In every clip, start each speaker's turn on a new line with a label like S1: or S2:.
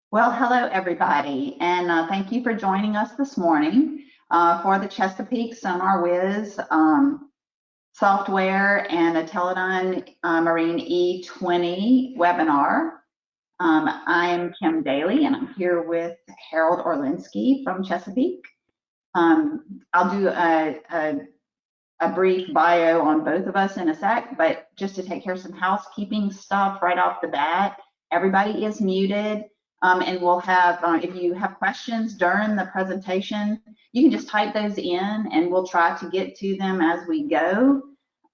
S1: Well, hello everybody, and thank you for joining us this morning for the Chesapeake SonarWiz software and a Teledyne Marine E20 webinar. I'm Kim Daly, and I'm here with Harold Orlinsky from Chesapeake. I'll do a brief bio on both of us in a sec, but just to take care of some housekeeping stuff right off the bat, everybody is muted. And we'll have, if you have questions during the presentation, you can just type those in and we'll try to get to them as we go.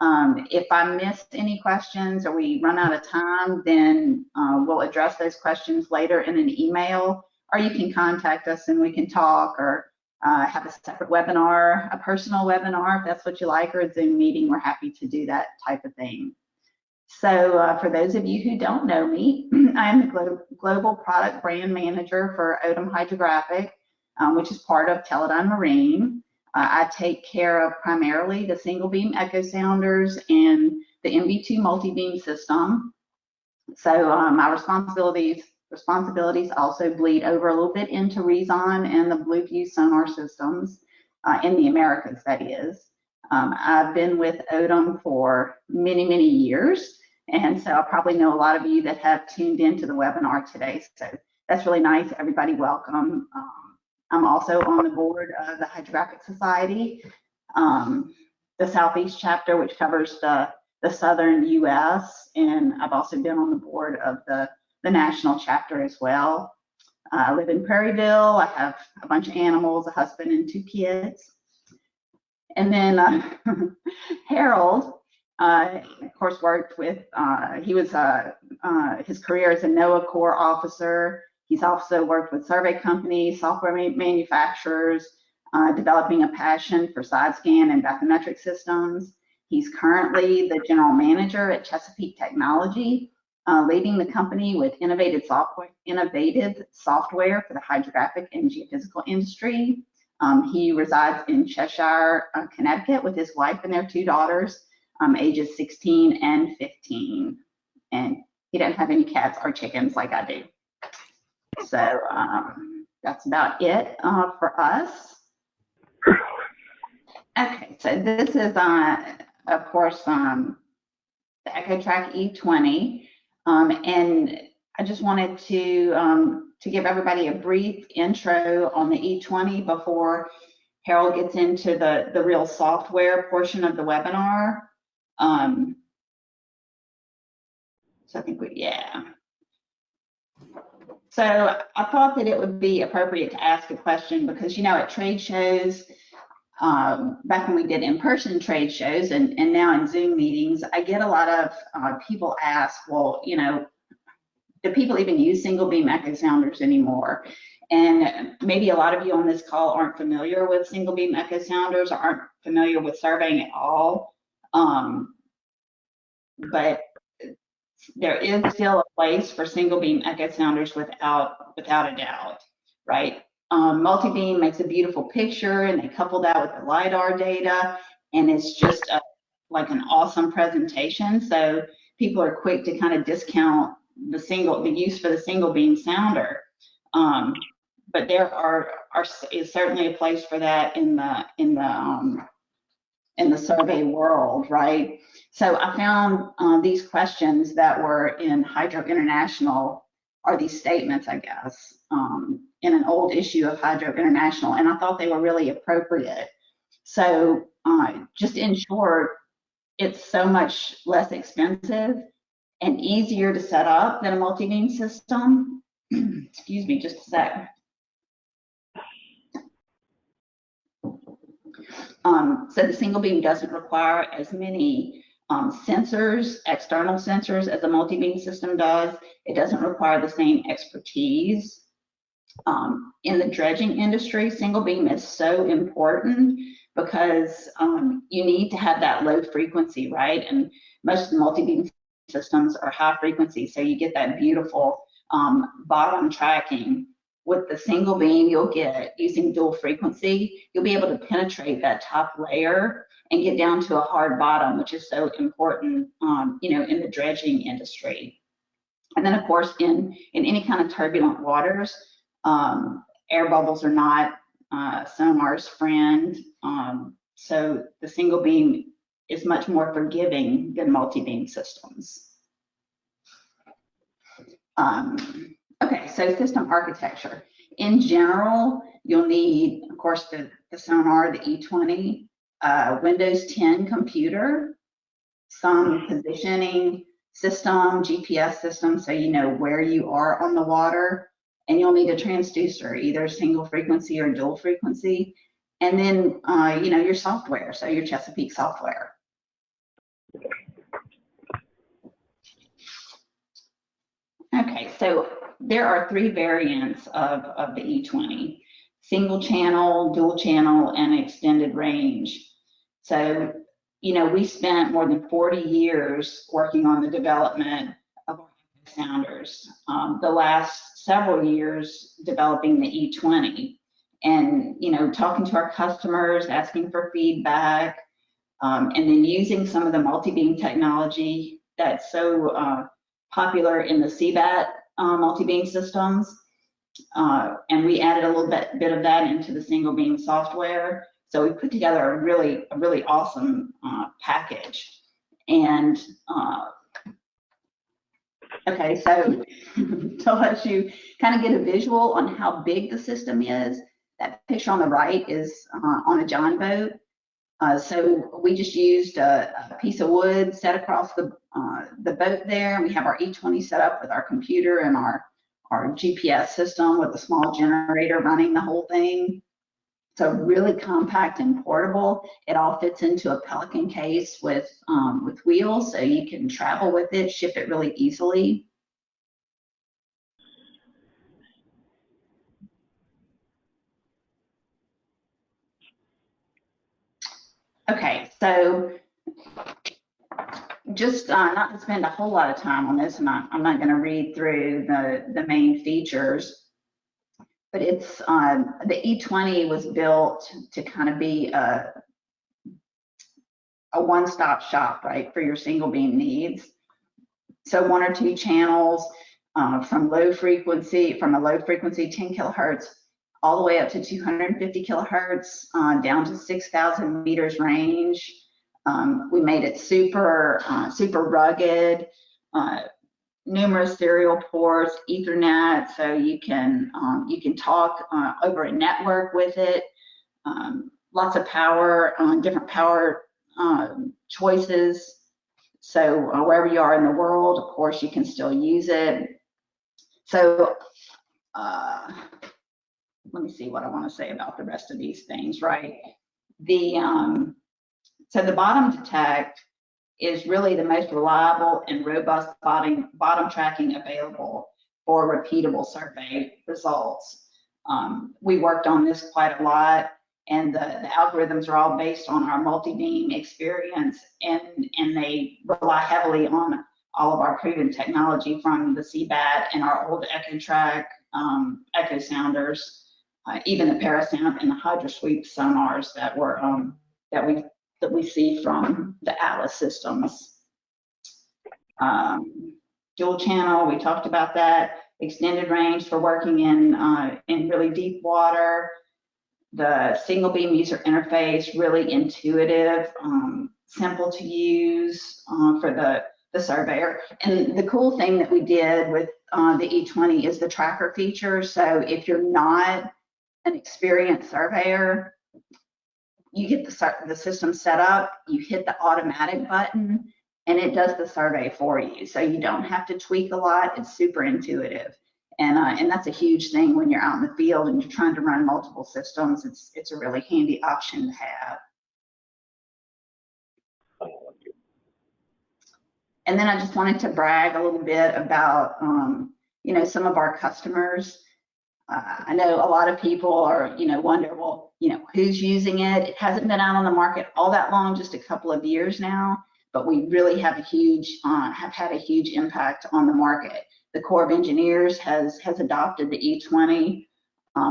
S1: If I missed any questions or we run out of time, then we'll address those questions later in an email, or you can contact us and we can talk, or have a separate webinar, a personal webinar, if that's what you like, or a Zoom meeting. We're happy to do that type of thing. So for those of you who don't know me, I'm the Global Product Brand Manager for Odom Hydrographic, which is part of Teledyne Marine. I take care of primarily the single beam echo sounders and the MV2 multi-beam system. So my responsibilities also bleed over a little bit into Rezon and the Blueview sonar systems in the Americas, that is. I've been with Odom for many, many years. And so I probably know a lot of you that have tuned into the webinar today. So that's really nice. Everybody welcome. I'm also on the board of the Hydrographic Society, the Southeast chapter, which covers the Southern US. And I've also been on the board of the national chapter as well. I live in Prairieville. I have a bunch of animals, a husband and 2 kids. And then Harold, of course, worked with, he was, his career as a NOAA Corps officer. He's also worked with survey companies, software manufacturers, developing a passion for side scan and bathymetric systems. He's currently the general manager at Chesapeake Technology, leading the company with innovative software for the hydrographic and geophysical industry. He resides in Cheshire, Connecticut with his wife and their 2 daughters, ages 16 and 15. And he doesn't have any cats or chickens like I do. So that's about it for us. Okay, so this is, of course, the EchoTrack E20. And I just wanted to give everybody a brief intro on the E20 before Harold gets into the real software portion of the webinar. So I think So I thought that it would be appropriate to ask a question because, you know, at trade shows, back when we did in-person trade shows and now in Zoom meetings, I get a lot of people ask, well, you know, do people even use single beam echo sounders anymore? And maybe a lot of you on this call aren't familiar with single beam echo sounders or aren't familiar with surveying at all. But there is still a place for single beam echo sounders without a doubt, right? Multi-beam makes a beautiful picture and they couple that with the LiDAR data and it's just like an awesome presentation. So people are quick to kind of discount the use for the single beam sounder. But there is certainly a place for that in the survey world, right? So I found these questions that were in Hydro International, or these statements, I guess, in an old issue of Hydro International, and I thought they were really appropriate. So just in short, it's so much less expensive and easier to set up than a multi-beam system. Excuse me, just a sec. So the single beam doesn't require as many sensors, external sensors, as a multi-beam system does. It doesn't require the same expertise. In the dredging industry, single beam is so important because you need to have that low frequency, right? And most of the multi-beam systems are high frequency, so you get that beautiful bottom tracking. With the single beam, you'll get, using dual frequency, you'll be able to penetrate that top layer and get down to a hard bottom, which is so important, you know, in the dredging industry. And then, of course, in any kind of turbulent waters, air bubbles are not Sonar's friend. So the single beam is much more forgiving than multi-beam systems. Okay, so system architecture. In general, you'll need, of course, the Sonar, the E20, Windows 10 computer, some positioning system, GPS system, so you know where you are on the water, and you'll need a transducer, either single frequency or dual frequency, and then you know, your software, so your Chesapeake software. Okay, so there are 3 variants of the E20: single channel, dual channel, and extended range. So, you know, we spent more than 40 years working on the development of our sounders. The last several years developing the E20, and, you know, talking to our customers, asking for feedback, and then using some of the multi-beam technology that's so popular in the CBAT multi-beam systems. And we added a little bit of that into the single beam software. So we put together a really awesome package. And okay, so to let you kind of get a visual on how big the system is, that picture on the right is on a John boat. So we just used a piece of wood set across the boat there. We have our E20 set up with our computer and our GPS system with a small generator running the whole thing. So really compact and portable. It all fits into a Pelican case with wheels, so you can travel with it, ship it really easily. Okay, so just not to spend a whole lot of time on this, and I'm not going to read through the main features, but it's the E20 was built to kind of be a one-stop shop, right, for your single beam needs. So 1 or 2 channels from a low frequency 10 kilohertz all the way up to 250 kilohertz, down to 6,000 meters range. We made it super rugged, numerous serial ports, Ethernet, so you can talk over a network with it. Lots of power, different power choices. So wherever you are in the world, of course, you can still use it. So let me see what I want to say about the rest of these things, right? So the bottom detect is really the most reliable and robust bottom tracking available for repeatable survey results. We worked on this quite a lot, and the algorithms are all based on our multi-beam experience, and they rely heavily on all of our proven technology from the CBAT and our old EchoTrack echo sounders, even the Parasound and the HydroSweep sonars that were that we see from the Alice systems. Dual channel, we talked about that. Extended range for working in really deep water. The single beam user interface, really intuitive, simple to use for the surveyor. And the cool thing that we did with the E20 is the tracker feature. So if you're not an experienced surveyor, you get the system set up, you hit the automatic button, and it does the survey for you. So you don't have to tweak a lot. It's super intuitive. And that's a huge thing when you're out in the field and you're trying to run multiple systems. It's a really handy option to have. And then I just wanted to brag a little bit about you know, some of our customers. I know a lot of people are, you know, wonder, well, you know, who's using it? It hasn't been out on the market all that long, just a couple of years now, but we really have have had a huge impact on the market. The Corps of Engineers has adopted the E20.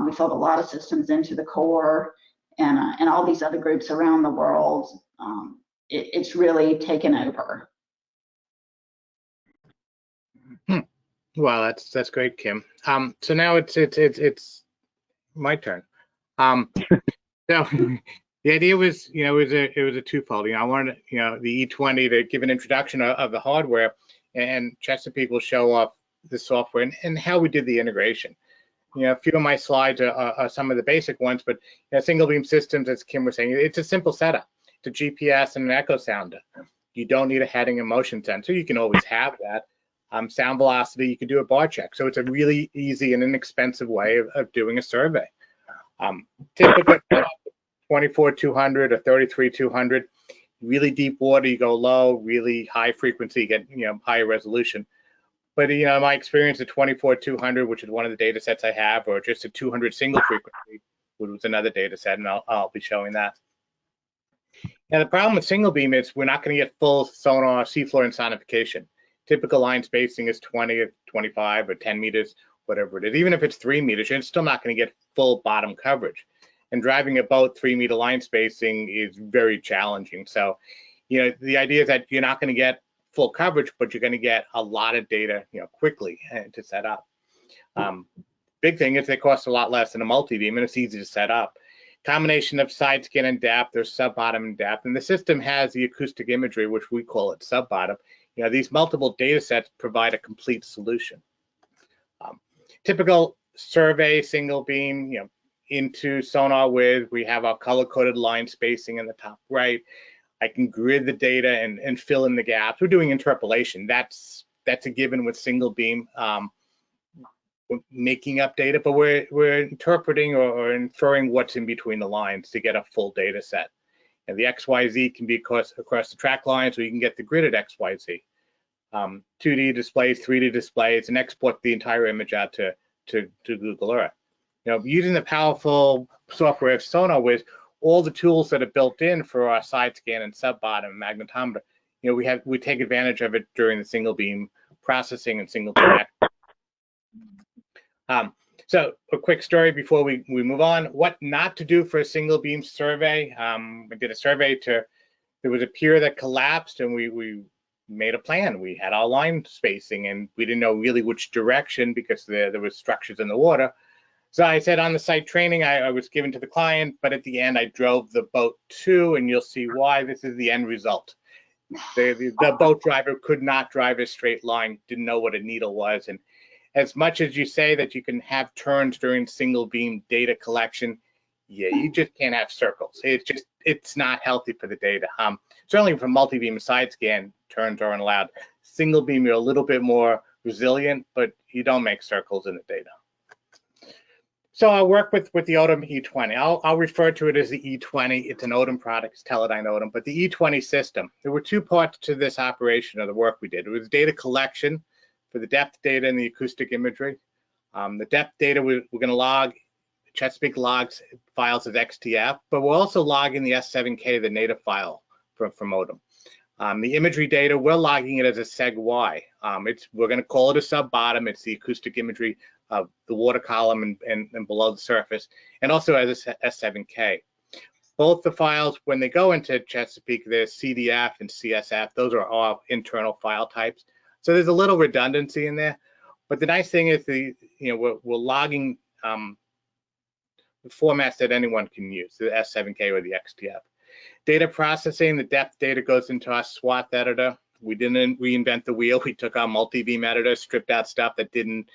S1: We sold a lot of systems into the Corps and all these other groups around the world. It's really taken over.
S2: Well, that's great, Kim. So now it's my turn. So the idea was, it was a twofold. I wanted, the E20 to give an introduction of the hardware, and Chesapeake will show off the software and how we did the integration. A few of my slides are some of the basic ones, but single beam systems, as Kim was saying, it's a simple setup. It's a GPS and an echo sounder. You don't need a heading and motion sensor. You can always have that. Sound velocity, you can do a bar check. So it's a really easy and inexpensive way of doing a survey. Typically 24-200 or 33-200, really deep water, you go low, really high frequency, you get higher resolution. But my experience at 24-200, which is one of the data sets I have, or just a 200 single frequency, which was another data set, and I'll be showing that. Now the problem with single beam is we're not going to get full sonar seafloor insonification. Typical line spacing is 20 or 25 or 10 meters, whatever it is. Even if it's 3 meters, you're still not going to get full bottom coverage. And driving a boat 3 meter line spacing is very challenging. So, the idea is that you're not going to get full coverage, but you're going to get a lot of data, quickly to set up. Big thing is they cost a lot less than a multi-beam, and it's easy to set up. Combination of side scan and depth, or sub-bottom and depth, and the system has the acoustic imagery, which we call it sub-bottom. These multiple data sets provide a complete solution. Typical survey single beam, into SonarWiz, we have our color-coded line spacing in the top right. I can grid the data and fill in the gaps. We're doing interpolation. That's a given with single beam. We're making up data, but we're interpreting or inferring what's in between the lines to get a full data set. And the XYZ can be across the track line, so you can get the gridded XYZ. 2D displays, 3D displays, and export the entire image out to Google Earth. Using the powerful software of SonarWiz, all the tools that are built in for our side scan and sub-bottom magnetometer, we take advantage of it during the single beam processing and single beam. So a quick story before we move on. What not to do for a single beam survey. We did a survey there was a pier that collapsed, and we made a plan. We had our line spacing, and we didn't know really which direction because there was structures in the water. So I said on the site training, I was given to the client, but at the end I drove the boat to, and you'll see why. This is the end result. The boat driver could not drive a straight line, didn't know what a needle was. And as much as you say that you can have turns during single beam data collection, you just can't have circles. It's not healthy for the data. Certainly for multi-beam side scan, turns aren't allowed. Single beam, you're a little bit more resilient, but you don't make circles in the data. So I'll work with the Odom E20. I'll refer to it as the E20. It's an Odom product, it's Teledyne Odom, but the E20 system. There were two parts to this operation of the work we did. It was data collection for the depth data and the acoustic imagery. The depth data, we're going to log, Chesapeake logs files as XTF, but we're also logging the S7K, the native file from Odom. The imagery data, we're logging it as a seg-Y. We're going to call it a sub-bottom. It's the acoustic imagery of the water column and below the surface, and also as a S7K. Both the files, when they go into Chesapeake, there's CDF and CSF. Those are all internal file types. So there's a little redundancy in there. But the nice thing is we're logging the formats that anyone can use, the S7K or the XTF. Data processing, the depth data goes into our SWAT editor. We didn't reinvent the wheel. We took our multi-beam editor, stripped out stuff that didn't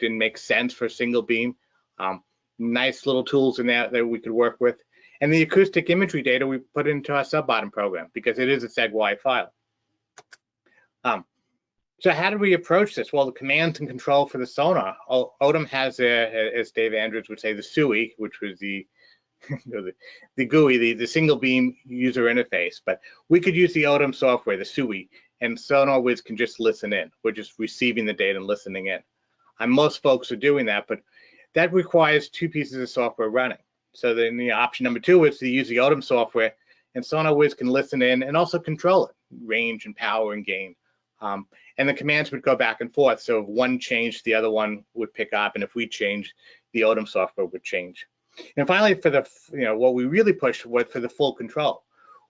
S2: make sense for single beam. Nice little tools in there that we could work with. And the acoustic imagery data we put into our SubBottom program because it is a seg-Y file. So how did we approach this? Well, the commands and control for the sonar. Odom has, as Dave Andrews would say, the SUI, which was the GUI, the single beam user interface. But we could use the Odom software, the SUI, and SonarWiz can just listen in. We're just receiving the data and listening in. Most folks are doing that, but that requires two pieces of software running. So then the option number two is to use the Odom software, and SonarWiz can listen in and also control it, range and power and gain. And the commands would go back and forth. So if one changed, the other one would pick up, and if we changed, the Odom software would change. And finally, for the what we really pushed was for the full control,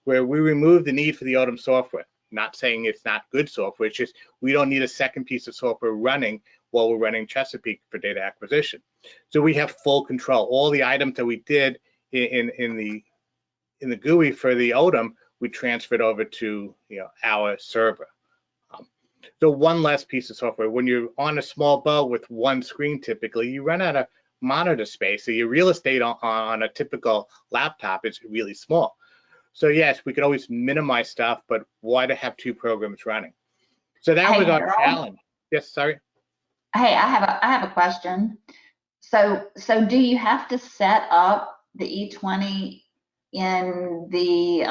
S2: where we removed the need for the Odom software. Not saying it's not good software, it's just we don't need a second piece of software running while we're running Chesapeake for data acquisition. So we have full control. All the items that we did in the GUI for the Odom, we transferred over to our server. So one less piece of software. When you're on a small boat with one screen, typically you run out of monitor space. So your real estate on a typical laptop is really small. So yes, we could always minimize stuff, but why to have two programs running? So that was our challenge. Yes, sorry.
S1: Hey, I have a question. So do you have to set up the E20 in the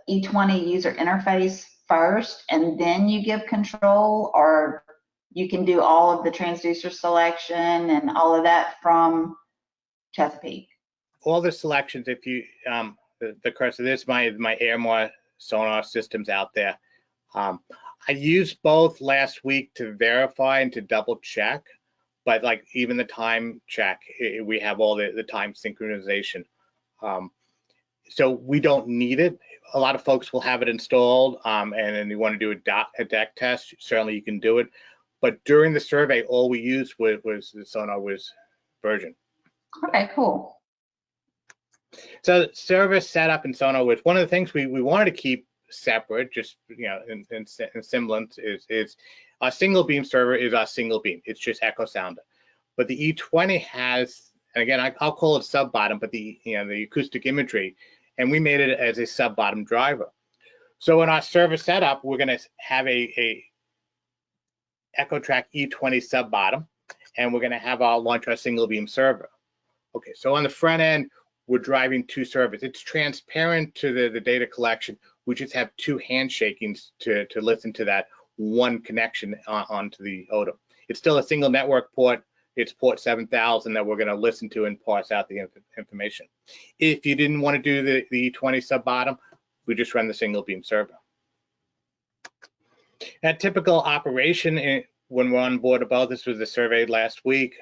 S1: E20 user interface first, and then you give control, or you can do all of the transducer selection and all of that from Chesapeake?
S2: All the selections, if you the cursor, this is my AirMore sonar systems out there. I used both last week to verify and to double check, but like even the time check, we have all the time synchronization. So we don't need it. A lot of folks will have it installed, and then you want to do a deck test. Certainly you can do it. But during the survey, all we used was the SonarWiz version. Okay, cool. So service setup in SonarWiz, one of the things we wanted to keep separate, just in semblance, is our single beam server is our single beam. It's just echo sounder. But the E20 has, and again, I'll call it SubBottom, but the acoustic imagery, and we made it as a SubBottom driver. So in our server setup, we're going to have a EchoTrack E20 SubBottom, and we're going to have our launch our single beam server. Okay, so on the front end, we're driving two servers. It's transparent to the data collection. We just have two handshakings to listen to that one connection onto the Odom. It's still a single network port. It's port 7000 that we're going to listen to and parse out the information. If you didn't want to do the E20 SubBottom, we just run the single beam server. That typical operation when we're on board about this was the survey last week.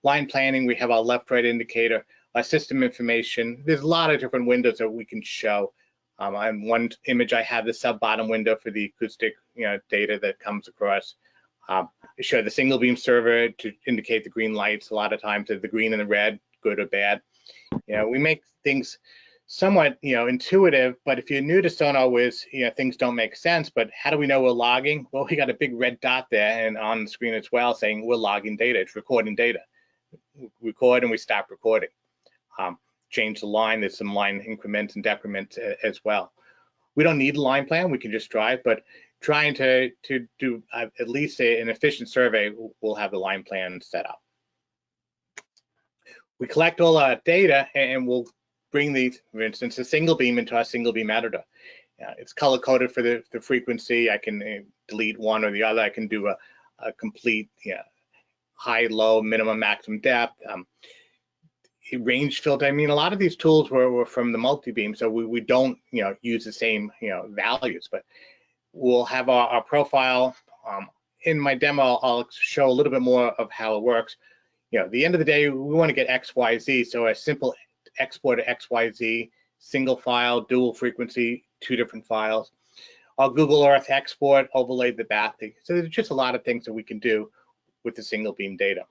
S2: Line planning, we have our left-right indicator, our system information. There's a lot of different windows that we can show. On one image, I have the SubBottom window for the acoustic data that comes across. I show the single beam server to indicate the green lights. A lot of times, the green and the red, good or bad. We make things somewhat intuitive, but if you're new to SonarWiz, things don't make sense. But how do we know we're logging? Well, we got a big red dot there and on the screen as well saying we're logging data. It's recording data. We record and we stop recording. Change the line. There's some line increments and decrements as well. We don't need a line plan. We can just drive, but trying to do at least an efficient survey, we'll have the line plan set up. We collect all our data and we'll bring these, for instance, a single beam into our single beam editor. It's color coded for the frequency. I can delete one or the other. I can do a complete high, low, minimum, maximum depth. Range filter. I mean, a lot of these tools were from the multi-beam, so we don't use the same values, but we'll have our profile. In my demo, I'll show a little bit more of how it works. At the end of the day, we want to get XYZ, so a simple export of XYZ, single file, dual frequency, two different files. Our Google Earth export, overlay the bathy. So there's just a lot of things that we can do with the single beam data.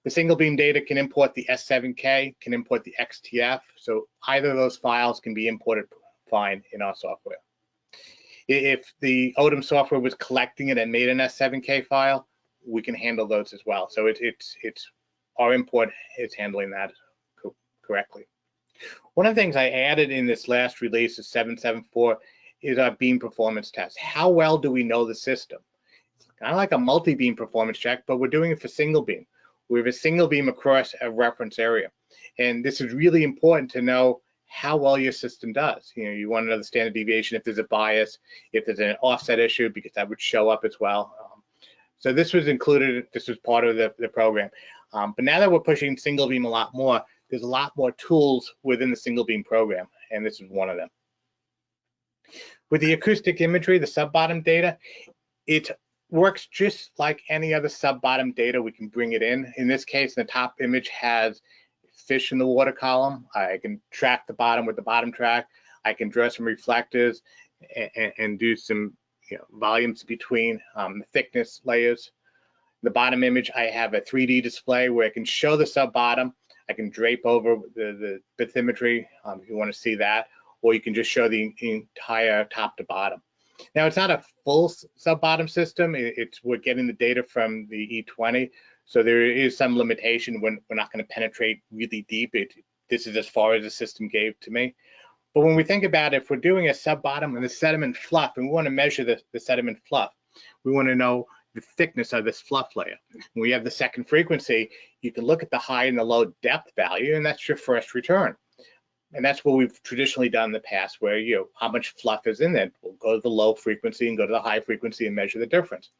S2: The single beam data can import the S7K, can import the XTF, so either of those files can be imported fine in our software. If the Odom software was collecting it and made an S7K file, we can handle those as well. So it's our import is handling that correctly. One of the things I added in this last release of 7.7.4 is our beam performance test. How well do we know the system? It's kind of like a multi-beam performance check, but we're doing it for single beam. We have a single beam across a reference area. And this is really important to know how well your system does. You want to know the standard deviation, if there's a bias, if there's an offset issue, because that would show up as well. So this was included, this was part of the program. But now that we're pushing single beam a lot more, there's a lot more tools within the single beam program, and this is one of them. With the acoustic imagery, the SubBottom data, it works just like any other SubBottom data. We can bring it in. In this case, the top image has fish in the water column. I can track the bottom with the bottom track. I can draw some reflectors, and do some volumes between the thickness layers. The bottom image, I have a 3D display where I can show the sub-bottom. I can drape over the bathymetry if you want to see that, or you can just show the entire top to bottom. Now, it's not a full sub-bottom system. We're getting the data from the E20, so there is some limitation when we're not going to penetrate really deep. This is as far as the system gave to me. But when we think about it, if we're doing a sub-bottom and the sediment fluff, and we want to measure the sediment fluff, we want to know the thickness of this fluff layer. When we have the second frequency, you can look at the high and the low depth value, and that's your first return. And that's what we've traditionally done in the past, where how much fluff is in it. We'll go to the low frequency and go to the high frequency and measure the difference.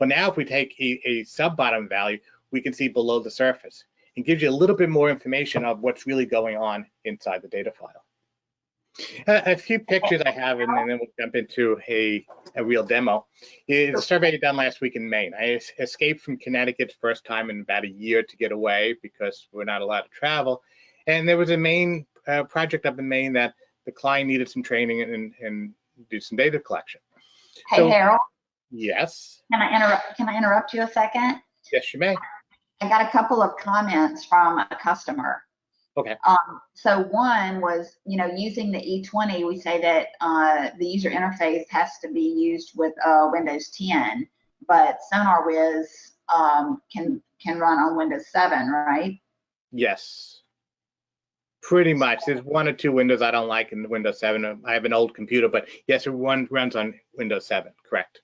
S2: But now if we take a sub-bottom value, we can see below the surface. It gives you a little bit more information of what's really going on inside the data file. A few pictures I have, and then we'll jump into a real demo. It's a survey done last week in Maine. I escaped from Connecticut first time in about a year to get away because we're not allowed to travel. And there was a Maine project up in Maine that the client needed some training and do some data collection.
S1: Hey, so, Harold?
S2: Yes?
S1: Can I interrupt you a second?
S2: Yes, you may.
S1: I got a couple of comments from a customer.
S2: Okay.
S1: So one was, using the E20, we say that the user interface has to be used with Windows 10, but SonarWiz can run on Windows 7, right?
S2: Yes. Pretty much. There's one or two windows I don't like in Windows 7. I have an old computer, but yes, one runs on Windows 7, correct.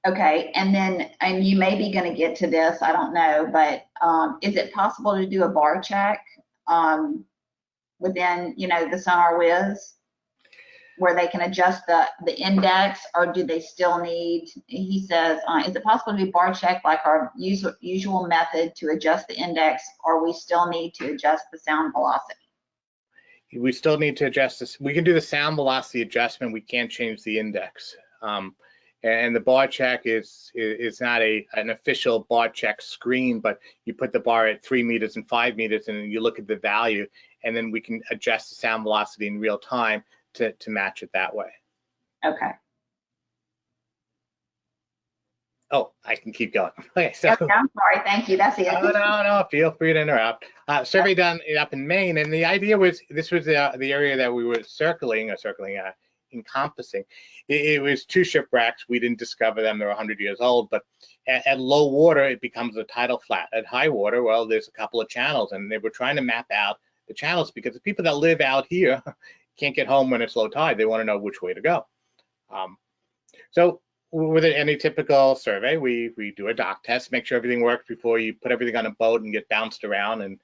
S1: Okay, and you may be going to get to this, I don't know, but is it possible to do a bar check within, the SonarWiz, where they can adjust the index, or do they still need, he says, is it possible to do bar check like our usual method to adjust the index, or we still need to adjust the sound velocity?
S2: We still need to adjust this. We can do the sound velocity adjustment. We can't change the index. And the bar check is not an official bar check screen, but you put the bar at 3 meters and 5 meters, and you look at the value, and then we can adjust the sound velocity in real time to match it that way.
S1: Okay.
S2: Oh, I can keep going. Okay, so
S1: okay, I'm sorry. Thank you. That's it.
S2: No. Feel free to interrupt. Survey done up in Maine, and the idea was this was the area that we were encompassing. It was 2 shipwrecks. We didn't discover them. They're 100 years old, but at low water, it becomes a tidal flat. At high water, well, there's a couple of channels, and they were trying to map out the channels because the people that live out here can't get home when it's low tide. They want to know which way to go. So with any typical survey, we do a dock test, make sure everything works before you put everything on a boat and get bounced around, and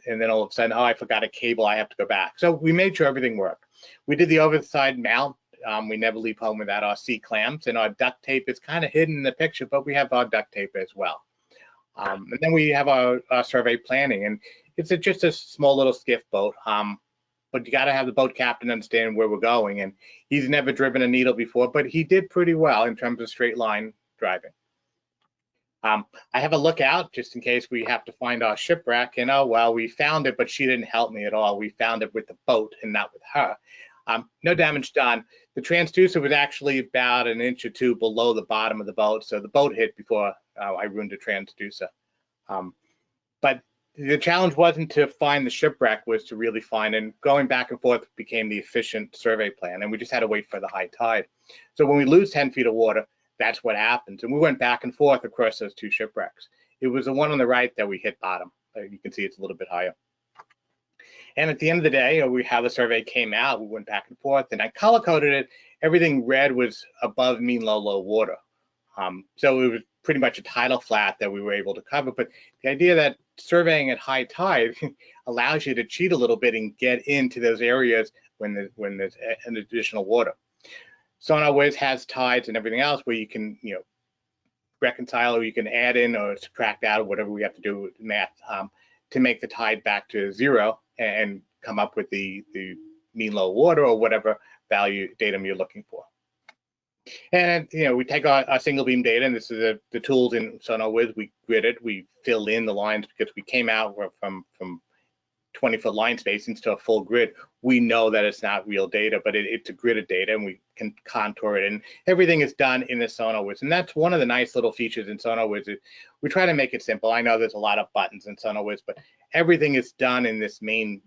S2: then all of a sudden, oh, I forgot a cable, I have to go back. So we made sure everything worked. We did the overside mount. We never leave home without our C-clamps, and our duct tape is kind of hidden in the picture, but we have our duct tape as well. And then we have our survey planning, and it's just a small little skiff boat, but you got to have the boat captain understand where we're going, and he's never driven a needle before, but he did pretty well in terms of straight line driving. I have a lookout just in case we have to find our shipwreck, and oh, well, we found it, but she didn't help me at all. We found it with the boat and not with her. No damage done. The transducer was actually about 1 inch or 2 below the bottom of the boat, so the boat hit before I ruined the transducer. But the challenge wasn't to find the shipwreck, was to really find, and going back and forth became the efficient survey plan, and we just had to wait for the high tide. So when we lose 10 feet of water, that's what happens. And we went back and forth across those 2 shipwrecks. It was the one on the right that we hit bottom. You can see it's a little bit higher. And at the end of the day, how the survey came out, we went back and forth, and I color coded it. Everything red was above mean low water. So it was pretty much a tidal flat that we were able to cover. But the idea that surveying at high tide allows you to cheat a little bit and get into those areas when there's an additional water. SonarWiz has tides and everything else where you can, reconcile, or you can add in or subtract out, or whatever we have to do with math to make the tide back to 0 and come up with the mean low water or whatever value datum you're looking for. And we take our single beam data, and this is the tools in SonarWiz. We grid it, we fill in the lines because we came out from 20-foot line spacings to a full grid, we know that it's not real data, but it's a grid of data, and we can contour it, and everything is done in the SonarWiz. And that's one of the nice little features in SonarWiz. We try to make it simple. I know there's a lot of buttons in SonarWiz, but everything is done in this main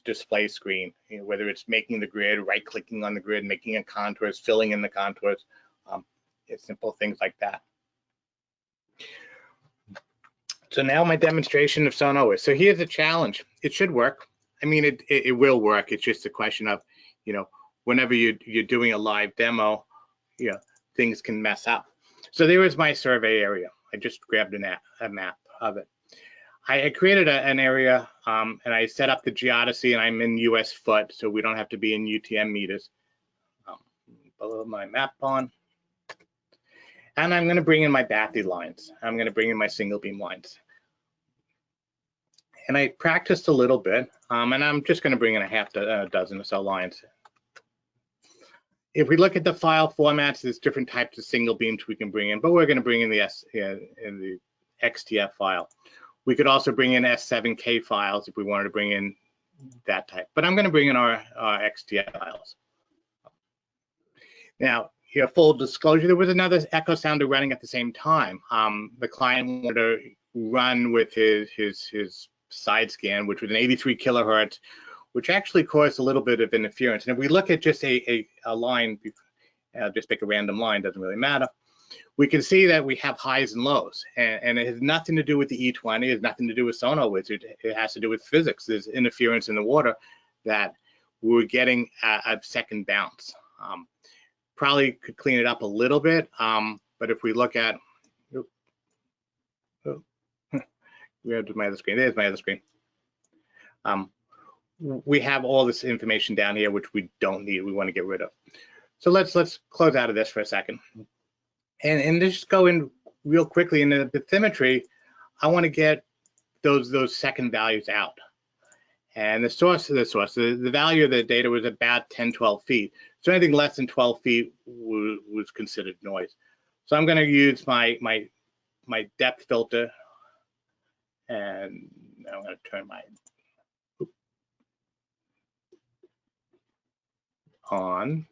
S2: display screen, whether it's making the grid, right-clicking on the grid, making a contours, filling in the contours, it's simple things like that. So now my demonstration of SonarWiz. So here's a challenge. It should work. I mean, it will work. It's just a question of, whenever you're doing a live demo, things can mess up. So there is my survey area. I just grabbed a map of it. I created an area, and I set up the geodesy, and I'm in US foot, so we don't have to be in UTM meters. Below my map on. And I'm going to bring in my bathy lines. I'm going to bring in my single beam lines. And I practiced a little bit, and I'm just going to bring in a dozen or so lines. If we look at the file formats, there's different types of single beams we can bring in, but we're going to bring in the XTF file. We could also bring in S7K files if we wanted to bring in that type, but I'm going to bring in our XTF files. Now, full disclosure, there was another echo sounder running at the same time. The client wanted to run with his side scan, which was an 83 kilohertz, which actually caused a little bit of interference. And if we look at just a line, just pick a random line, doesn't really matter, we can see that we have highs and lows. And it has nothing to do with the E20, it has nothing to do with SonarWiz, it has to do with physics. There's interference in the water that we're getting a second bounce. Probably could clean it up a little bit, but if we look at, where's my other screen? There's my other screen. We have all this information down here, which we don't need. We want to get rid of. So let's close out of this for a second, and just go in real quickly into the symmetry. I want to get those second values out, and the value of the data was about 10-12 feet. So anything less than 12 feet was considered noise. So I'm going to use my depth filter, and I'm going to turn my on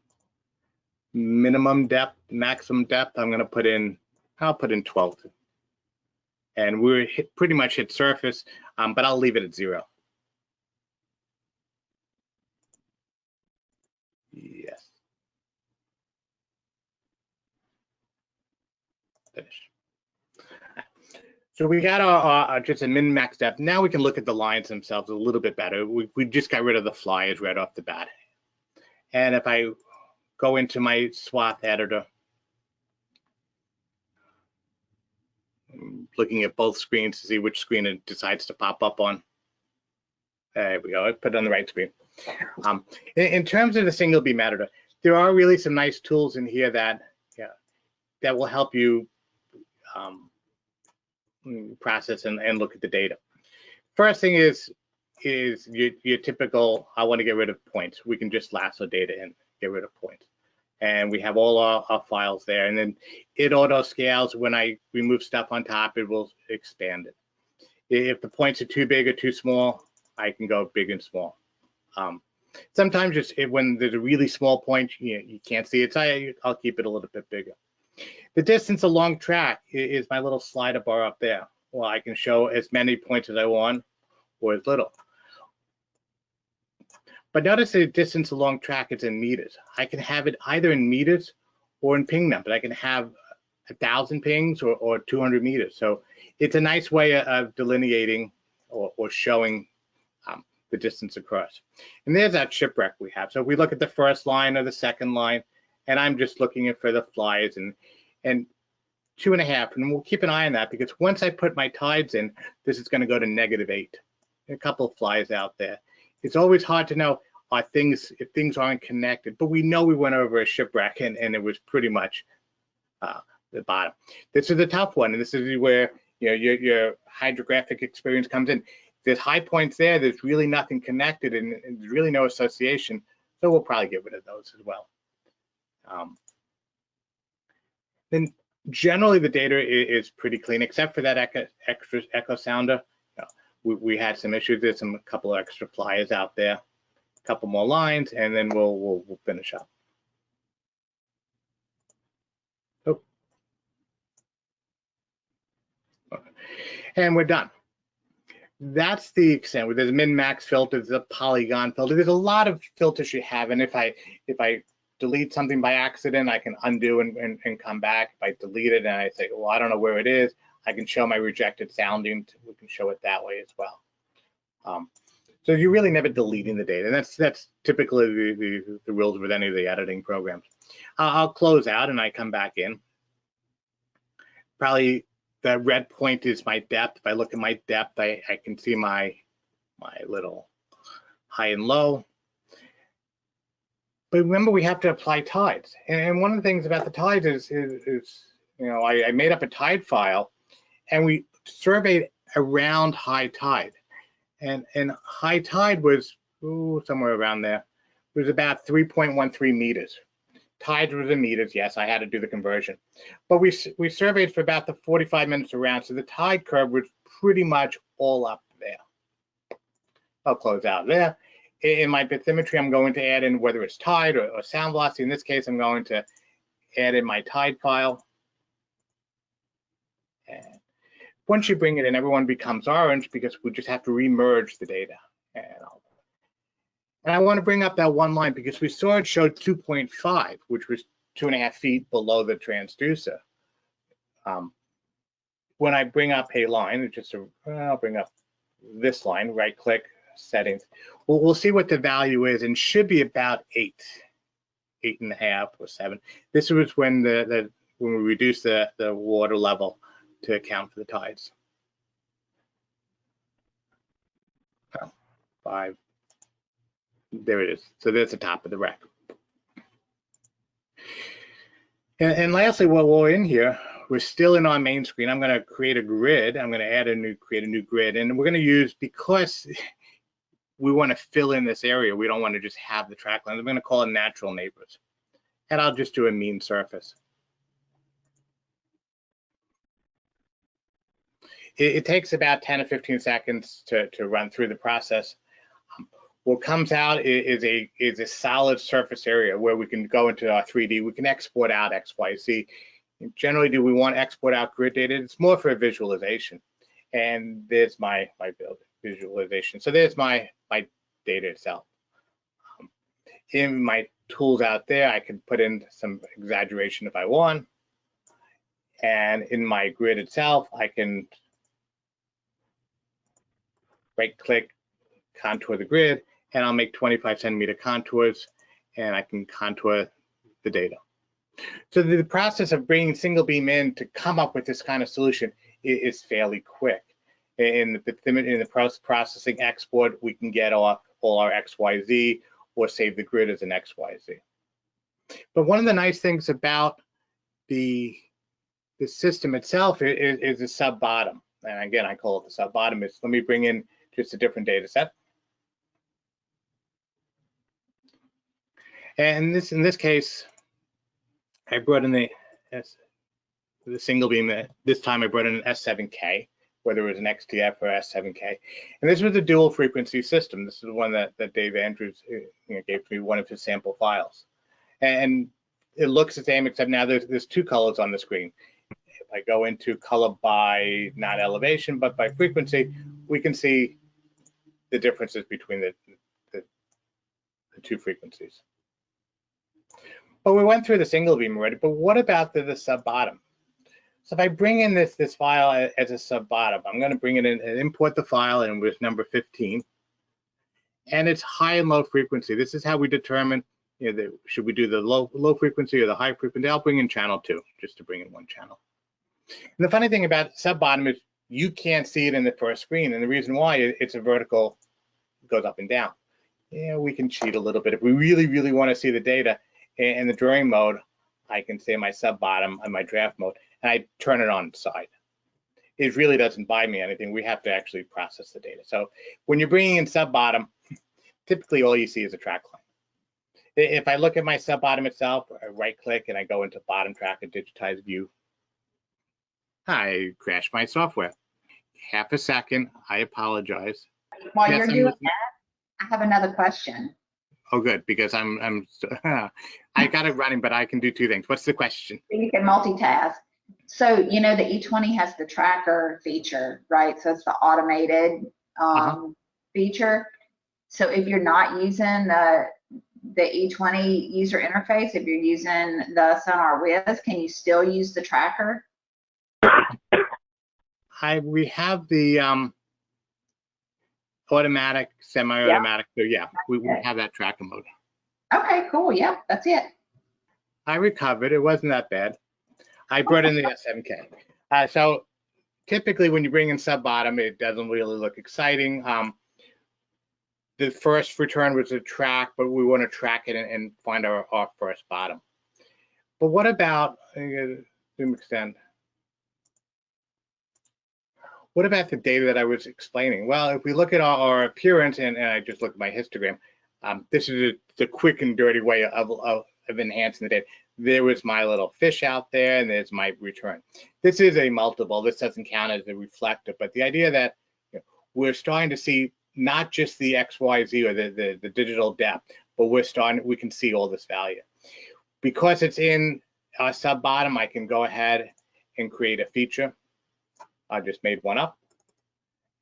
S2: minimum depth, maximum depth. I'm going to put in, I'll put in 12, and we're pretty much hit surface, but I'll leave it at 0. Yes. Finish. So we got our just a min-max depth. Now we can look at the lines themselves a little bit better. We just got rid of the flyers right off the bat. And if I go into my swath editor, I'm looking at both screens to see which screen it decides to pop up on. There we go. I put it on the right screen. In terms of the single beam editor, there are really some nice tools in here that will help you process and look at the data. First thing is your typical, I want to get rid of points. We can just lasso data and get rid of points. And we have all our files there. And then it auto scales. When I remove stuff on top, it will expand it. If the points are too big or too small, I can go big and small. Sometimes just when there's a really small point, you can't see it, so I'll keep it a little bit bigger. The distance along track is my little slider bar up there. Well, I can show as many points as I want or as little. But notice the distance along track is in meters. I can have it either in meters or in ping numbers. I can have 1,000 pings or 200 meters. So it's a nice way of delineating or showing the distance across. And there's that shipwreck we have. So if we look at the first line or the second line, and I'm just looking for the flies and 2.5, and we'll keep an eye on that because once I put my tides in, this is going to go to -8. A couple of flies out there. It's always hard to know if things aren't connected, but we know we went over a shipwreck and it was pretty much the bottom. This is a tough one, and this is where your hydrographic experience comes in. There's high points there, there's really nothing connected, and there's really no association, so we'll probably get rid of those as well. Then generally the data is pretty clean, except for that echo sounder. we had some issues. There's a couple of extra flyers out there, a couple more lines, and then we'll finish up. Oh. And we're done. That's the extent. There's a min-max filter, there's a polygon filter. There's a lot of filters you have, and if I delete something by accident, I can undo and come back. If I delete it and I say, well, I don't know where it is, I can show my rejected sounding. We can show it that way as well. So you're really never deleting the data, and that's typically the rules with any of the editing programs. I'll close out and I come back in. Probably the red point is my depth. If I look at my depth, I can see my little high and low. But remember, we have to apply tides. And one of the things about the tides is you know, I made up a tide file, and we surveyed around high tide. And high tide was somewhere around there. It was about 3.13 meters. Tides was in meters. Yes, I had to do the conversion. But we surveyed for about the 45 minutes around, so the tide curve was pretty much all up there. I'll close out there. In my bathymetry, I'm going to add in whether it's tide or sound velocity. In this case, I'm going to add in my tide file. And once you bring it in, everyone becomes orange because we just have to remerge the data. And I want to bring up that one line because we saw it showed 2.5, which was 2.5 feet below the transducer. When I bring up a line, I'll bring up this line, right click, settings. We'll see what the value is, and should be about 8.5 or 7. This was when when we reduced the water level to account for the tides. 5. There it is. So there's the top of the rack. And lastly, while we're in here, we're still in our main screen. I'm going to create a grid. I'm going to create a new grid, and we're going to use, because we want to fill in this area, we don't want to just have the track lines. I'm going to call it natural neighbors, and I'll just do a mean surface. It takes about 10 or 15 seconds to run through the process. What comes out is a solid surface area where we can go into our 3D. We can export out X, Y, Z. Generally, do we want to export out grid data? It's more for visualization. And there's my visualization. So there's my data itself. In my tools out there, I can put in some exaggeration if I want. And in my grid itself, I can right-click, contour the grid, and I'll make 25 centimeter contours, and I can contour the data. So the process of bringing single beam in to come up with this kind of solution is fairly quick. In the processing export, we can get off all our XYZ or save the grid as an XYZ. But one of the nice things about the system itself is the SubBottom. And again, I call it the SubBottom. Let me bring in just a different data set. And in this case, I brought in the single beam. This time I brought in an S7K, whether it was an XTF or S7K. And this was a dual frequency system. This is the one that Dave Andrews gave me one of his sample files. And it looks the same, except now there's 2 colors on the screen. If I go into color by not elevation, but by frequency, we can see the differences between the 2 frequencies. But we went through the single beam already, but what about the SubBottom? So if I bring in this file as a SubBottom, I'm going to bring it in and import the file, and with number 15. And it's high and low frequency. This is how we determine, should we do the low frequency or the high frequency. I'll bring in channel 2, just to bring in one channel. And the funny thing about SubBottom is you can't see it in the first screen, and the reason why it's a vertical, it goes up and down. We can cheat a little bit. If we really, really want to see the data in the drawing mode, I can say my SubBottom and my draft mode, and I turn it on its side. It really doesn't buy me anything. We have to actually process the data. So when you're bringing in SubBottom, typically all you see is a track line. If I look at my SubBottom itself, I right-click and I go into bottom track and digitize view, I crash my software. half a second. I apologize.
S1: While
S2: Yes,
S1: you're
S2: I'm
S1: doing
S2: listening.
S1: that, I have another question.
S2: Oh, good, because I got it running, but I can do two things. What's the question?
S1: You can multitask. So, you know, the E20 has the tracker feature, right? So it's the automated feature. So if you're not using the E20 user interface, if you're using the SonarWiz, can you still use the tracker?
S2: We have the automatic, semi-automatic. So yeah, we have that tracker mode.
S1: Okay, cool. Yep, that's it.
S2: I recovered. It wasn't that bad. I brought in the S7K. So typically when you bring in SubBottom, it doesn't really look exciting. The first return was a track, but we want to track it and find our first bottom. But what about, zoom extend. What about the data that I was explaining? Well, if we look at our appearance, and I just look at my histogram, this is the quick and dirty way of enhancing the data. There was my little fish out there, and there's my return. This is a multiple. This doesn't count as a reflector, but the idea that we're starting to see not just the XYZ or the digital depth, but we can see all this value. Because it's in SubBottom, I can go ahead and create a feature. I just made one up,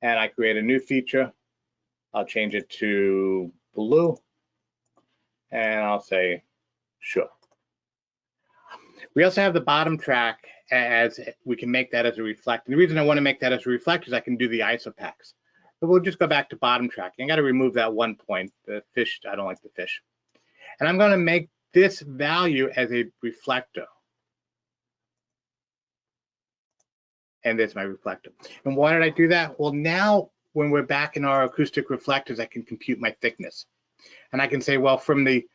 S2: and I create a new feature. I'll change it to blue, and I'll say sure. We also have the bottom track, as we can make that as a reflector. The reason I want to make that as a reflector is I can do the isopacks. But we'll just go back to bottom tracking. I got to remove that one point, the fish. I don't like the fish. And I'm going to make this value as a reflector. And there's my reflector. And why did I do that? Well, now when we're back in our acoustic reflectors, I can compute my thickness. And I can say, well, from the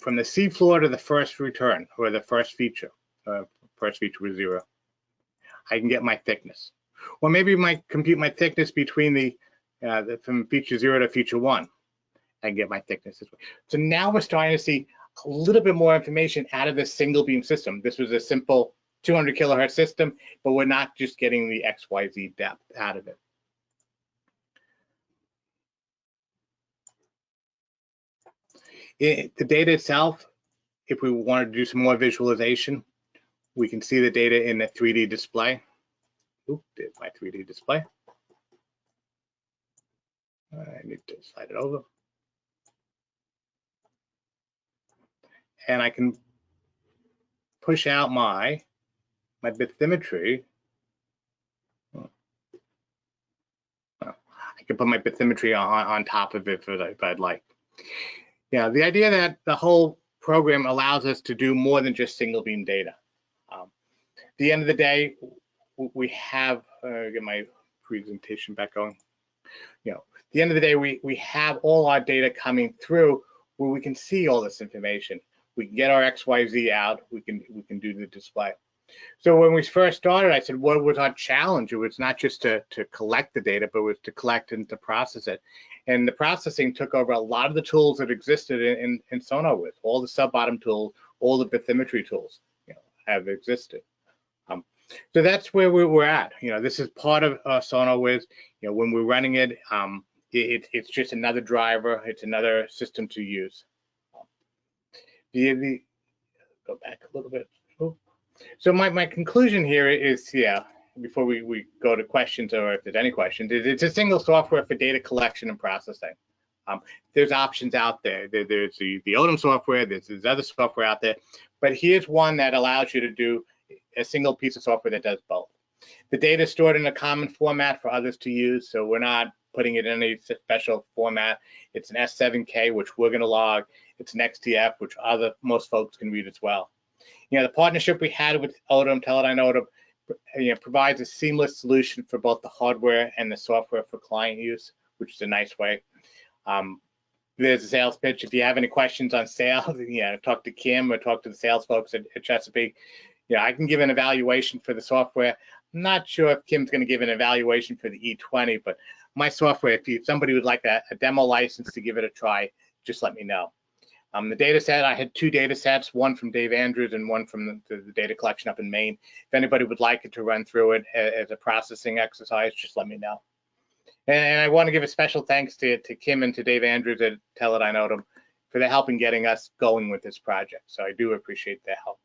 S2: seafloor to the first return, or the first feature was 0, I can get my thickness. Or maybe I might compute my thickness between from feature 0 to feature 1. I can get my thickness this way. So now we're starting to see a little bit more information out of this single beam system. This was a simple 200 kilohertz system, but we're not just getting the XYZ depth out of it. The data itself, if we wanted to do some more visualization, we can see the data in the 3D display. Oop, there's my 3D display. I need to slide it over. And I can push out my bathymetry. I can put my bathymetry on top of it if I'd like. Yeah, the idea that the whole program allows us to do more than just single beam data. At the end of the day, we have, get my presentation back going. At the end of the day, we have all our data coming through where we can see all this information. We can get our XYZ out, we can do the display. So when we first started, I said, what was our challenge? It was not just to collect the data, but it was to collect and to process it. And the processing took over a lot of the tools that existed in SonarWiz. All the SubBottom tools, all the bathymetry tools have existed. So that's where we're at. This is part of SonarWiz. When we're running it, it's just another driver. It's another system to use. Go back a little bit. Oh. So my conclusion here is, before we go to questions, or if there's any questions, it's a single software for data collection and processing. There's options out there. There's the Odom software, there's other software out there, but here's one that allows you to do a single piece of software that does both. The data is stored in a common format for others to use, so we're not putting it in any special format. It's an S7K, which we're going to log. It's an XTF, which most folks can read as well. The partnership we had with Odom, Teledyne Odom, provides a seamless solution for both the hardware and the software for client use, which is a nice way. There's a sales pitch. If you have any questions on sales, talk to Kim or talk to the sales folks at Chesapeake. I can give an evaluation for the software. I'm not sure if Kim's going to give an evaluation for the E20, but my software, if somebody would like a demo license to give it a try, just let me know. The data set, I had 2 data sets, one from Dave Andrews and one from the data collection up in Maine. If anybody would like it to run through it as a processing exercise, just let me know. And I want to give a special thanks to Kim and to Dave Andrews at Teledyne Odom for their help in getting us going with this project. So I do appreciate their help.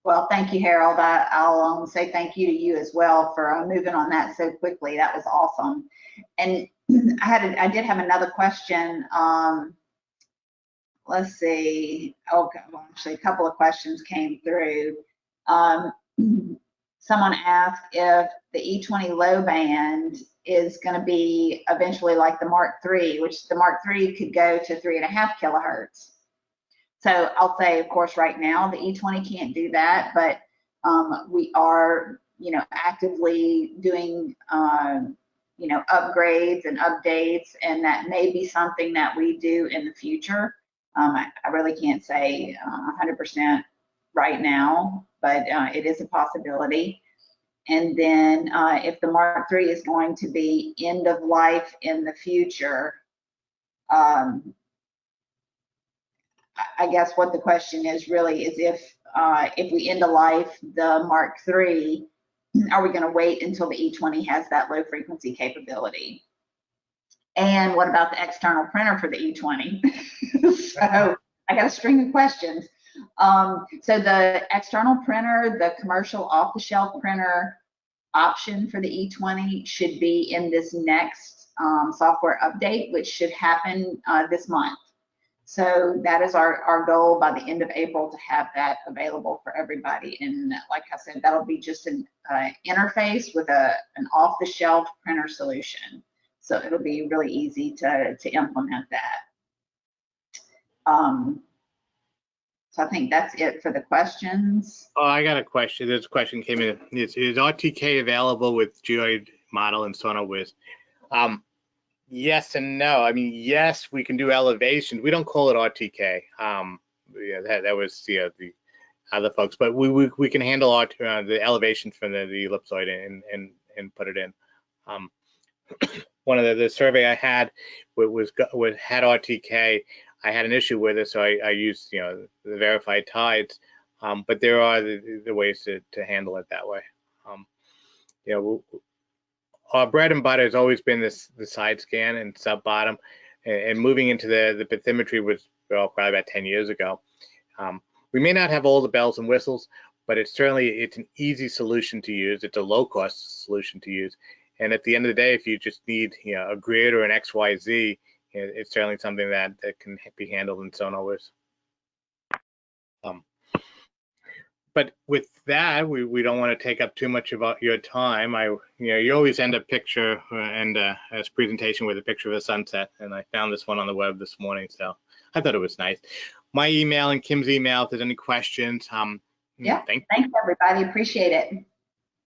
S1: Well, thank you, Harold. I'll say thank you to you as well for moving on that so quickly. That was awesome. And I did have another question. Let's see. Okay, well, actually, a couple of questions came through. Someone asked if the E20 low band is going to be eventually like the Mark III, which the Mark III could go to 3.5 kilohertz. So I'll say, of course, right now the E20 can't do that, but we are, actively doing, upgrades and updates, and that may be something that we do in the future. I really can't say 100% right now, but it is a possibility. And then if the Mark III is going to be end of life in the future, I guess what the question is really is if we end of life the Mark III, are we going to wait until the E20 has that low frequency capability? And what about the external printer for the E20? So I got a string of questions. So the external printer, the commercial off-the-shelf printer option for the E20 should be in this next software update, which should happen this month. So that is our goal by the end of April, to have that available for everybody. And like I said, that'll be just an interface with an off-the-shelf printer solution. So it'll be really easy to implement that. So I think that's it for the questions.
S2: Oh, I got a question. This question came in. Is RTK available with Geoid model and SonarWiz? Yes and no. I mean, yes, we can do elevations. We don't call it RTK. Yeah, that was the other folks, but we can handle the elevations from the ellipsoid and put it in. One of the survey I had had RTK. I had an issue with it, so I used the verified tides. But there are the ways to handle it that way. Our bread and butter has always been the side scan and SubBottom, and moving into the bathymetry was probably about 10 years ago. We may not have all the bells and whistles, but it's an easy solution to use. It's a low-cost solution to use, and at the end of the day, if you just need a grid or an XYZ, it's certainly something that can be handled in SonarWiz. But with that, we don't want to take up too much of your time. You always end a picture and a presentation with a picture of a sunset, and I found this one on the web this morning, so I thought it was nice. My email and Kim's email, if there's any questions.
S1: Yeah, thanks everybody, appreciate it.